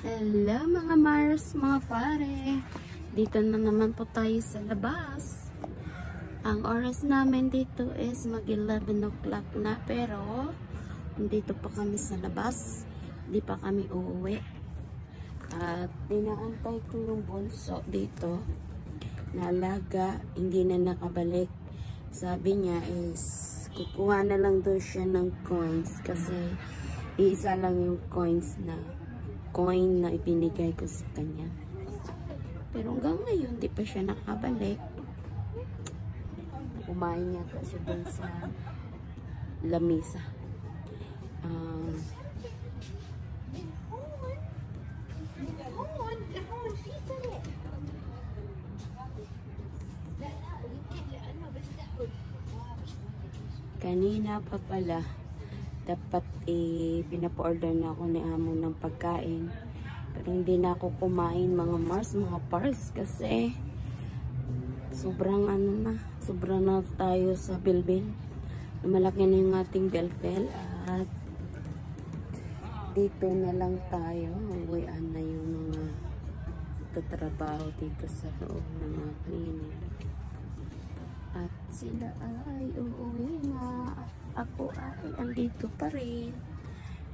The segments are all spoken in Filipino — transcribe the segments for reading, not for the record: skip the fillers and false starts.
Hello mga Mars, mga pare. Dito na naman po tayo sa labas. Ang oras namin dito is mag 11 o'clock na, pero dito pa kami sa labas. Hindi pa kami uuwi. At inaantay ko yung bunso dito na alaga, hindi na nakabalik. Sabi niya is kukuha na lang daw siya ng coins kasi iisa lang yung coin na ibinigay ko sa kanya. Pero hanggang ngayon, di pa siya nakabalik. Kumain niya kasi dun sa lamisa. Kanina pa pala, dapat pinapa-order na ako ni amo ng pagkain. Pero hindi na ako kumain mga Mars, mga Pars kasi sobrang sobrang na tayo sa bilbil. Malaki na yung ating belbel at dito na lang tayo. Uwian na yung mga tatrabaho dito sa loob ng mga clinic. At sila ay uuwi na. Ako ay andito pa rin.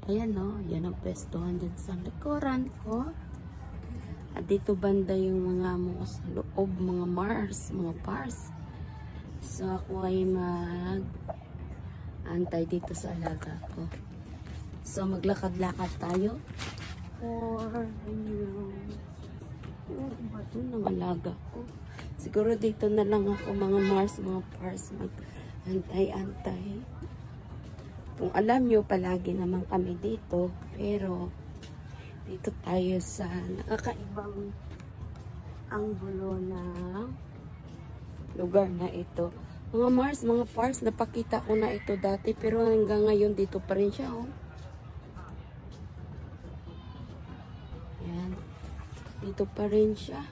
Ayan o, yan ang pwestuhan dyan sa likuran ko. At dito banda yung mga amo ko sa loob, mga Mars, mga Pars. So ako ay antay dito sa alaga ko. So maglakad-lakad tayo. For ba't ng alaga ko? Siguro dito na lang ako mga Mars, mga Pars, antay-antay. Kung alam nyo, palagi naman kami dito. Pero, dito tayo sa nakakaibang anggulo ng lugar na ito. Mga Mars, mga Pars, napakita ko na ito dati. Pero hanggang ngayon, dito pa rin siya. Oh. Yan. Dito pa rin siya.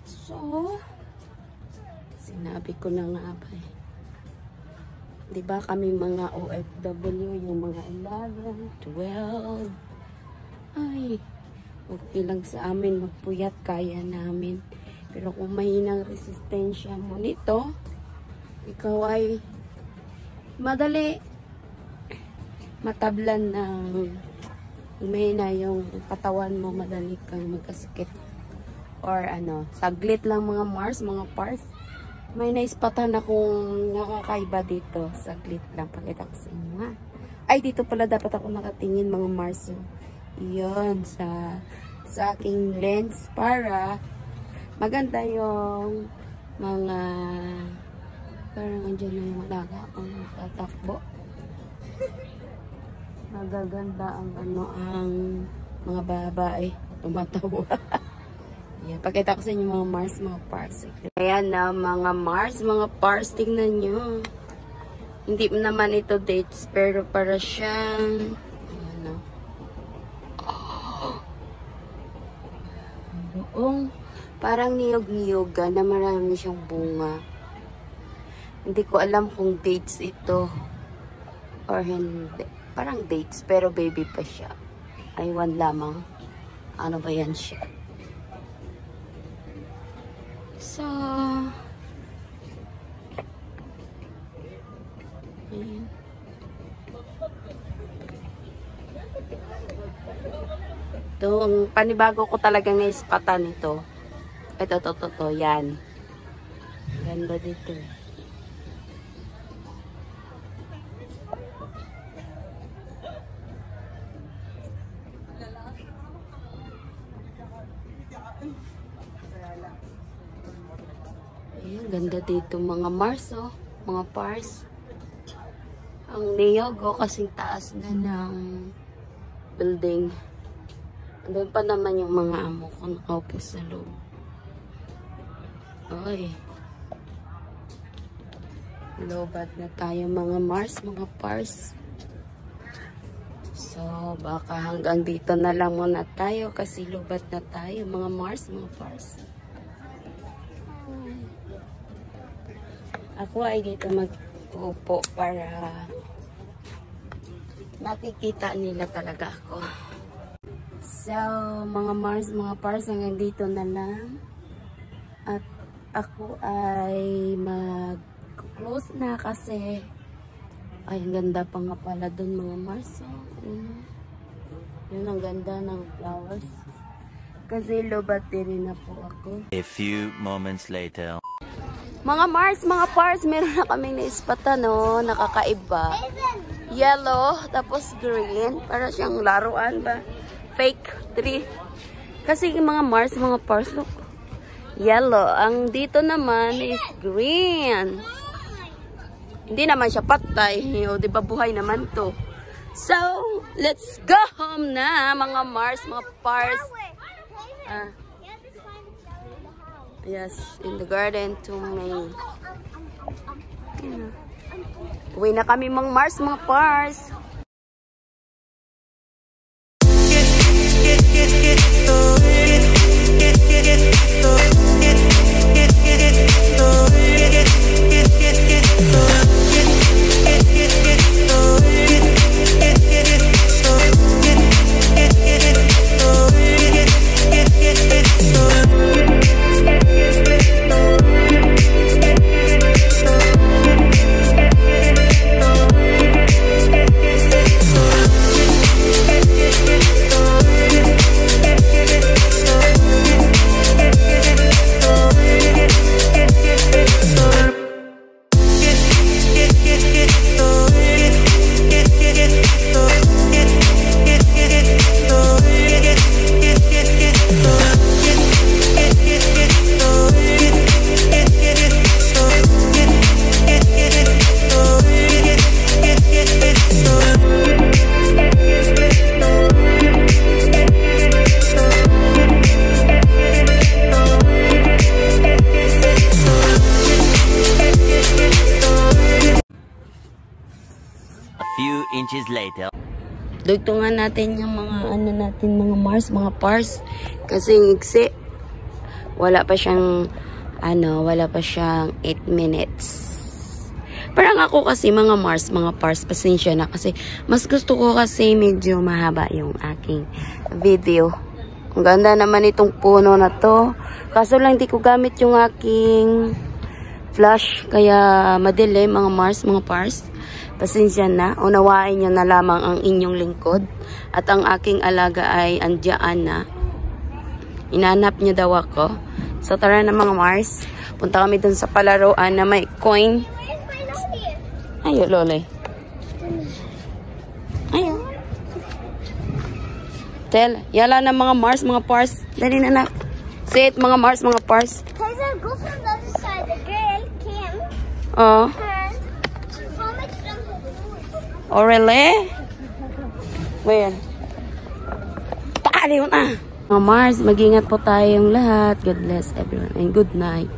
So, sinabi ko na nga ba eh. Diba kami mga OFW, yung mga 11, 12. Ay, okay lang sa amin, magpuyat, kaya namin. Pero kung mahinang resistensya mo nito, ikaw ay madali matablan ng mahina yung katawan mo, madali kang magkasakit. Or saglit lang mga Mars, mga Pars. May naispatan akong nakakaiba dito. Saglit lang, pakita ko sa inyo ha. Ay, dito pala dapat ako nakatingin mga Mars. Iyon, sa aking lens para maganda yung mga parang andyan na yung alaga akong tatakbo. Magaganda ang mga babae tumatawa. Ayan, pakita ko sa inyo mga Mars, mga Pars. Ayan na mga Mars, mga Pars, tingnan nyo. Hindi naman ito dates, pero para siyang buong parang niyog-niyoga na marami siyang bunga. Hindi ko alam kung dates ito or hindi. Parang dates, pero baby pa siya. Aywan lamang. Ano ba yan siya? So, ayan. Itong panibago ko talagang naispatan ito. Ito, yan. Ganda dito. Ayan, ganda dito mga Mars, oh. Mga Pars. Ang niyog, oh, kasing taas na ng building. Doon pa naman yung mga amo ko nakaupo sa loob. Oy. Lobat na tayo mga Mars, mga Pars. So, baka hanggang dito na lang muna tayo kasi lobat na tayo mga Mars, mga Pars. Ako ay dito mag-upo para makikita nila talaga ako. So, mga Mars, mga Pars, hanggang dito na lang. At ako ay mag-close na kasi ay, ang ganda pa nga pala dun mga Mars. So, yun ang ganda ng flowers. Kasi low battery na po ako. A few moments later. Mga Mars, mga Pars, meron na kaming naispatan, no? Nakakaiba. Yellow, tapos green. Para siyang laruan ba? Fake tree. Kasi mga Mars, mga Pars, look. Yellow. Ang dito naman is green. Hindi naman siya patay. O, diba buhay naman to. So, let's go home na, mga Mars, mga Pars. Yes, in the garden to me. Uwi na kami mga Mars, mga Pars. Few inches later. Dugtungan natin yung mga mga Mars, mga Pars. Kasi ngiksi, wala pa siyang 8 minutes. Parang ako kasi mga Mars, mga Pars, pasensya na kasi mas gusto ko kasi medyo mahaba yung aking video. Ang ganda naman itong puno na to. Kaso lang di ko gamit yung aking flash, kaya madilim mga Mars, mga Pars. Pasensya na, unawain nyo na lamang ang inyong lingkod. At ang aking alaga ay andiyan na. Inanap niya daw ako. So tara na mga Mars. Punta kami dun sa palaruan na may coin. Ayo, Lole. Ayo. Tell, yala na mga Mars, mga Pars. Dali na na. Say it, mga Mars, mga Pars. Because I'll go from the other side. The girl, Kim. Oh. Oh, really? Well, paaliw na. Mga Mars, mag-ingat po tayong lahat. God bless everyone and good night.